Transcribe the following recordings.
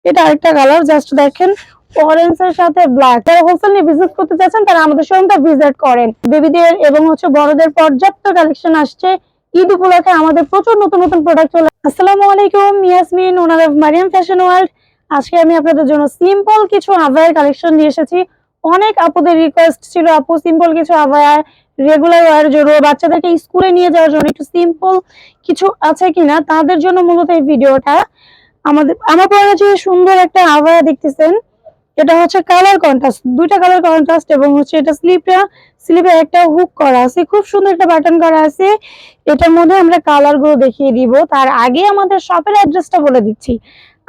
এটা আরেকটা colour, just দেখেন অরেঞ্জ এর সাথে ব্ল্যাক। যারা হোলসেল নিয়ে বিজনেস করতে চাচ্ছেন তারা আমাদের শোরুমটা ভিজিট করেন। বেবিদের এবং বড়দের পর্যাপ্ত কালেকশন আসছে। ঈদ উপলক্ষে আমাদের প্রচুর নতুন নতুন প্রোডাক্ট চলে। আসসালামু আলাইকুম, Yasmin, owner of Mariam fashion world. আজকে আমি আপনাদের জন্য সিম্পল কিছু আভায়ার কালেকশন নিয়ে এসেছি। অনেক আপুদের রিকোয়েস্ট ছিল, আপু সিম্পল কিছু আভায়া রেগুলার ওয়ার জন্য, বাচ্চাদেরকে স্কুলে নিয়ে যাওয়ার জন্য একটু সিম্পল কিছু আছে কিনা তাদের জন্য মূলত এই ভিডিওটা। আমার পরে যে সুন্দর একটা আভায়া দেখতেছেন, এটা হচ্ছে কালার কন্ট্রাস্ট, দুইটা কালার কন্ট্রাস্ট এবং এটা স্লিপে একটা হুক করা আছে, খুব সুন্দর একটা বাটন করা আছে। এটার মধ্যে আমরা কালার গুলো দেখিয়ে দিব। তার আগে আমাদের শপের অ্যাড্রেসটা বলে দিচ্ছি।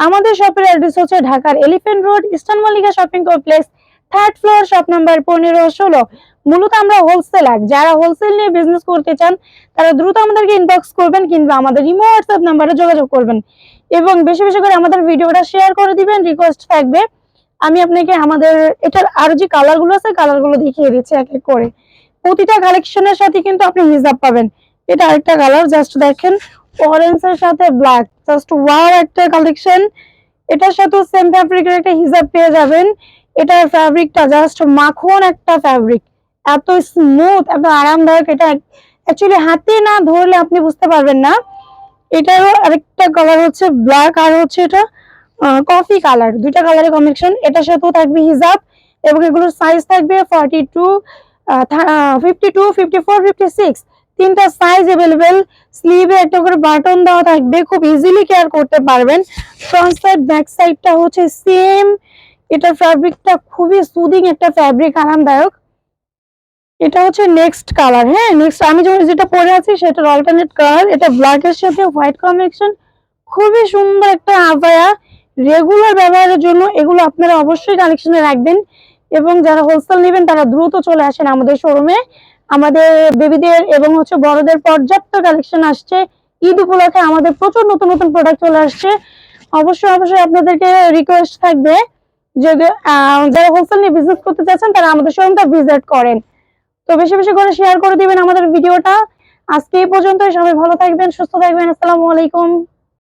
আমাদের শপের অ্যাড্রেস হচ্ছে ঢাকার elephant road, eastern Mallika shopping complex, 3rd floor, shop number 15-16। মূলত আমরা হোলসেলার, যারা হোলসেল নিয়ে বিজনেস করতে চান তারা দ্রুত আমাদেরকে ইনবক্স করবেন কিংবা আমাদের ইমো হোয়াটসঅ্যাপ নাম্বারে যোগাযোগ করবেন এবং বেশি বেশি করে আমাদের ভিডিওটা শেয়ার করে দিবেন। রিকোয়েস্ট থাকবে আমি আপনাকে আমাদের এটার আরো যে কালার গুলো আছে কালার গুলো দেখিয়ে দিচ্ছি এক এক করে। প্রতিটা কালেকশনের সাথে কিন্তু আপনি হিজাব পাবেন। এটা আরেকটা কালার, জাস্ট দেখেন অরেঞ্জ এর সাথে ব্ল্যাক, জাস্ট ওয়াও একটা কালেকশন। এটার সাথে সেম ফ্যাব্রিকের একটা হিজাব পেয়ে যাবেন। এটার ফ্যাব্রিকটা জাস্ট মাখন একটা ফ্যাব্রিক, এত স্মুথ, এত আরামদায়ক। এটা অ্যাকচুয়ালি হাতে না ধরলে আপনি বুঝতে পারবেন না। এটারও আরেকটা কালার হচ্ছে ব্ল্যাক, আর এটা কফি কালার, দুইটা কালারের কম্বিনেশন। এটার সাথেও থাকবে হিজাব এবং এগুলোর সাইজ থাকবে 42, 52, 54, 56, তিনটা সাইজ अवेलेबल। স্লিভে একটা করে বাটন দেওয়া থাকবে, খুব ইজিলি কেয়ার করতে পারবেন। ফ্রন্ট সাইড ব্যাক সাইডটা হচ্ছে সেম। এটার ফ্যাব্রিকটা খুবই সুদিং একটা ফ্যাব্রিক, আরামদায়ক। এটা হচ্ছে নেক্সট কালার। হ্যাঁ, নেক্সট আমি যেটা পরে আছি সেটার অল্টারনেট কালার। এটা ব্ল্যাক এর সাথে হোয়াইট কম্বিনেশন, খুবই সুন্দর একটা আভায়া। রেগুলার ব্যবহারের জন্য এগুলো আপনারা অবশ্যই কালেকশনে রাখবেন এবং যারা হোলসেল নেবেন তারা দ্রুত চলে আসেন আমাদের শোরুমে। আমাদের বেবিদের এবং বড়দের পর্যাপ্ত কালেকশন আসছে। ঈদ উপলক্ষে আমাদের প্রচুর নতুন নতুন প্রোডাক্ট চলে আসছে। অবশ্যই অবশ্যই আপনাদেরকে রিকোয়েস্ট থাকবে যে যারা হোলসেল নিয়ে বিজনেস করতে চাচ্ছেন তারা আমাদের শোরুমটা ভিজিট করেন। তো বেশি বেশি করে শেয়ার করে দিবেন আমাদের ভিডিওটা। আজকে এই পর্যন্তই। সবাই ভালো থাকবেন, সুস্থ থাকবেন। আসসালামু আলাইকুম।